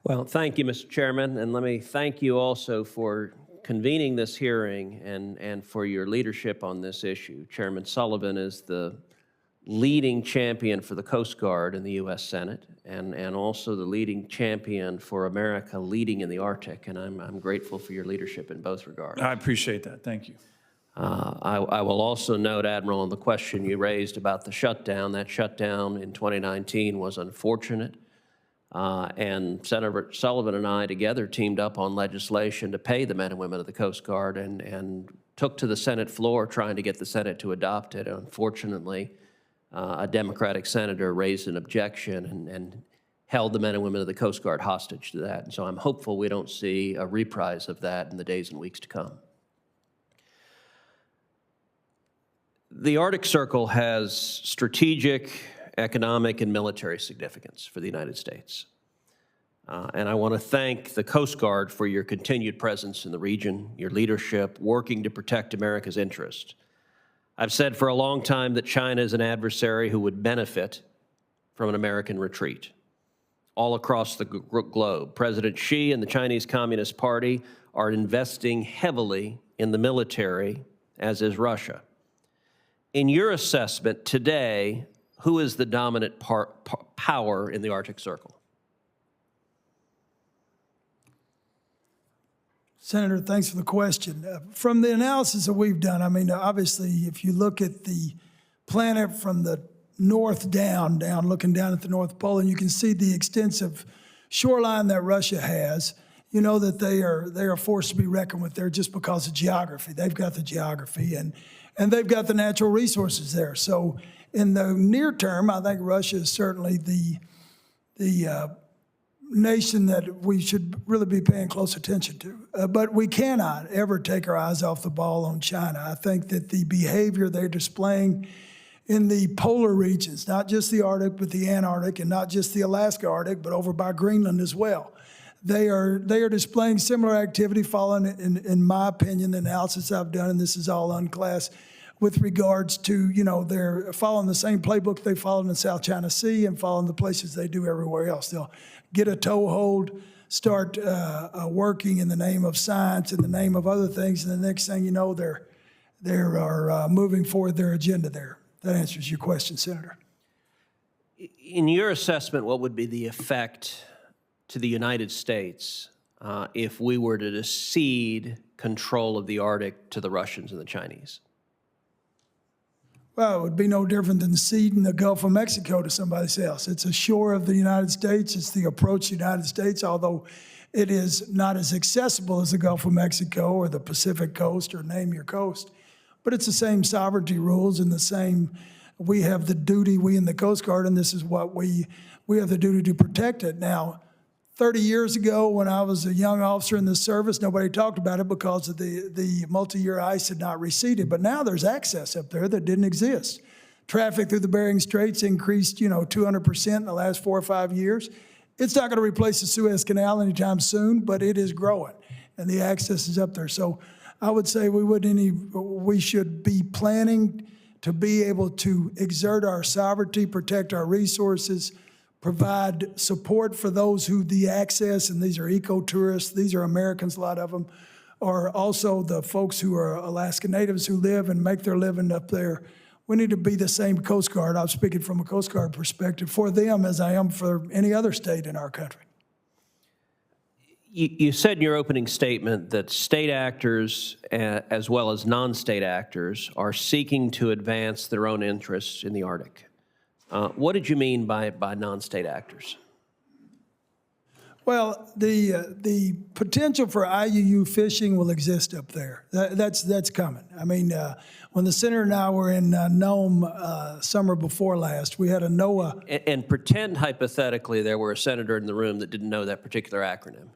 Well, thank you, Mr. Chairman, and let me thank you also for convening this hearing and for your leadership on this issue. Chairman Sullivan is the leading champion for the Coast Guard in the U.S. Senate and also the leading champion for America leading in the Arctic, and I'm grateful for your leadership in both regards. I appreciate that. Thank you. I will also note, Admiral, on the question you raised about the shutdown, that shutdown in 2019 was unfortunate. And Senator Sullivan and I together teamed up on legislation to pay the men and women of the Coast Guard and took to the Senate floor trying to get the Senate to adopt it. Unfortunately, a Democratic senator raised an objection and held the men and women of the Coast Guard hostage to that. And so I'm hopeful we don't see a reprise of that in the days and weeks to come. The Arctic Circle has strategic, economic, and military significance for the United States. And I want to thank the Coast Guard for your continued presence in the region, your leadership, working to protect America's interest. I've said for a long time that China is an adversary who would benefit from an American retreat. All across the globe, President Xi and the Chinese Communist Party are investing heavily in the military, as is Russia. In your assessment today, who is the dominant power in the Arctic Circle? Senator, thanks for the question. From the analysis that we've done, I mean, obviously, if you look at the planet from the north down, looking down at the North Pole, and you can see the extensive shoreline that Russia has, you know that they are a force to be reckoned with there just because of geography. They've got the geography, and they've got the natural resources there. So in the near term, I think Russia is certainly the nation that we should really be paying close attention to. But we cannot ever take our eyes off the ball on China. I think that the behavior they're displaying in the polar regions, not just the Arctic, but the Antarctic, and not just the Alaska Arctic, but over by Greenland as well. They are displaying similar activity following, in my opinion, the analysis I've done, and this is all unclassed, with regards to, you know, they're following the same playbook they followed in the South China Sea and following the places they do everywhere else. They'll get a toehold, start working in the name of science, in the name of other things, and the next thing you know, they are moving forward their agenda there. That answers your question, Senator. In your assessment, what would be the effect to the United States if we were to cede control of the Arctic to the Russians and the Chinese? Well, it would be no different than ceding the Gulf of Mexico to somebody else. It's a shore of the United States. It's the approach to the United States, although it is not as accessible as the Gulf of Mexico or the Pacific coast or name your coast. But it's the same sovereignty rules and the same, we have the duty, we in the Coast Guard, and this is what we have the duty to protect it. Now, 30 years ago, when I was a young officer in the service, nobody talked about it because of the multi-year ice had not receded. But now there's access up there that didn't exist. Traffic through the Bering Straits increased, 200% in the last 4 or 5 years. It's not going to replace the Suez Canal anytime soon, but it is growing, and the access is up there. So I would say we should be planning to be able to exert our sovereignty, protect our resources, provide support for those who the access, and these are eco-tourists, these are Americans, a lot of them, are also the folks who are Alaska Natives who live and make their living up there. We need to be the same Coast Guard, I'm speaking from a Coast Guard perspective, for them as I am for any other state in our country. You said in your opening statement that state actors, as well as non-state actors, are seeking to advance their own interests in the Arctic. What did you mean by non-state actors? Well, the potential for IUU fishing will exist up there. That's coming. I mean, when the senator and I were in Nome summer before last, we had a NOAA. And pretend hypothetically there were a senator in the room that didn't know that particular acronym.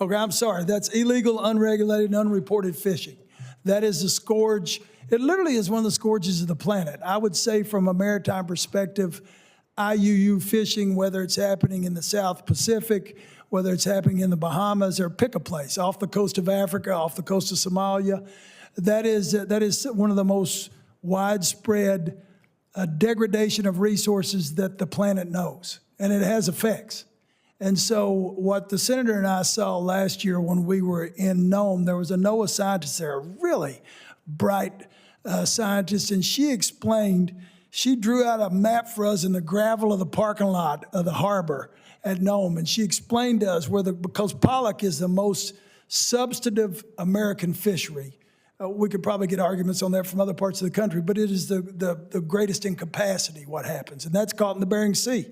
Okay, I'm sorry. That's illegal, unregulated, and unreported fishing. That is the scourge. It literally is one of the scourges of the planet. I would say from a maritime perspective, IUU fishing, whether it's happening in the South Pacific, whether it's happening in the Bahamas, or pick a place, off the coast of Africa, off the coast of Somalia, that is one of the most widespread degradation of resources that the planet knows, and it has effects. And so what the senator and I saw last year when we were in Nome, there was a NOAA scientist there, a really bright scientist, and she explained, she drew out a map for us in the gravel of the parking lot of the harbor at Nome, and she explained to us because pollock is the most substantive American fishery. We could probably get arguments on that from other parts of the country, but it is the greatest in capacity, what happens, and that's caught in the Bering Sea.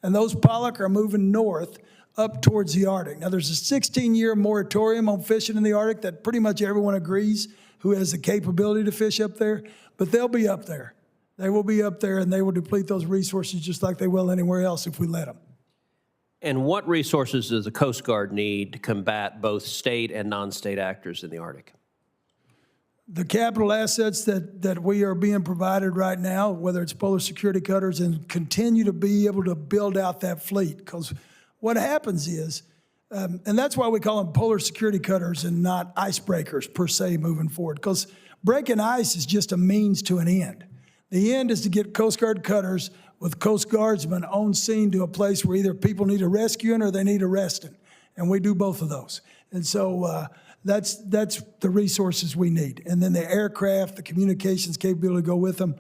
And those pollock are moving north up towards the Arctic. Now, there's a 16-year moratorium on fishing in the Arctic that pretty much everyone agrees who has the capability to fish up there, but they'll be up there. They will be up there, and they will deplete those resources just like they will anywhere else if we let them. And what resources does the Coast Guard need to combat both state and non-state actors in the Arctic? The capital assets that we are being provided right now, whether it's polar security cutters, and continue to be able to build out that fleet. Because what happens is, and that's why we call them polar security cutters and not icebreakers per se moving forward, because breaking ice is just a means to an end. The end is to get Coast Guard cutters with Coast Guardsmen on scene to a place where either people need a rescuing or they need arresting. And we do both of those. And so that's the resources we need. And then the aircraft, the communications capability to go with them.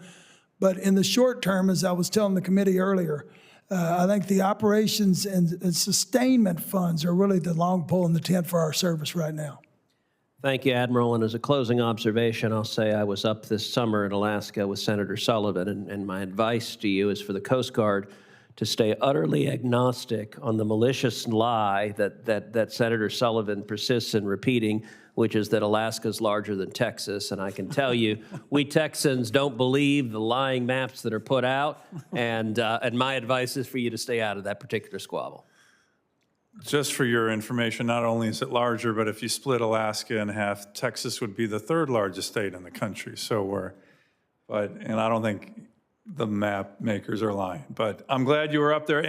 But in the short term, as I was telling the committee earlier, I think the operations and sustainment funds are really the long pole in the tent for our service right now. Thank you, Admiral. And as a closing observation, I'll say I was up this summer in Alaska with Senator Sullivan, and my advice to you is for the Coast Guard to stay utterly agnostic on the malicious lie that Senator Sullivan persists in repeating, which is that Alaska's larger than Texas. And I can tell you, we Texans don't believe the lying maps that are put out, and my advice is for you to stay out of that particular squabble. Just for your information, not only is it larger, but if you split Alaska in half, Texas would be the third largest state in the country. So and I don't think the map makers are lying, but I'm glad you were up there.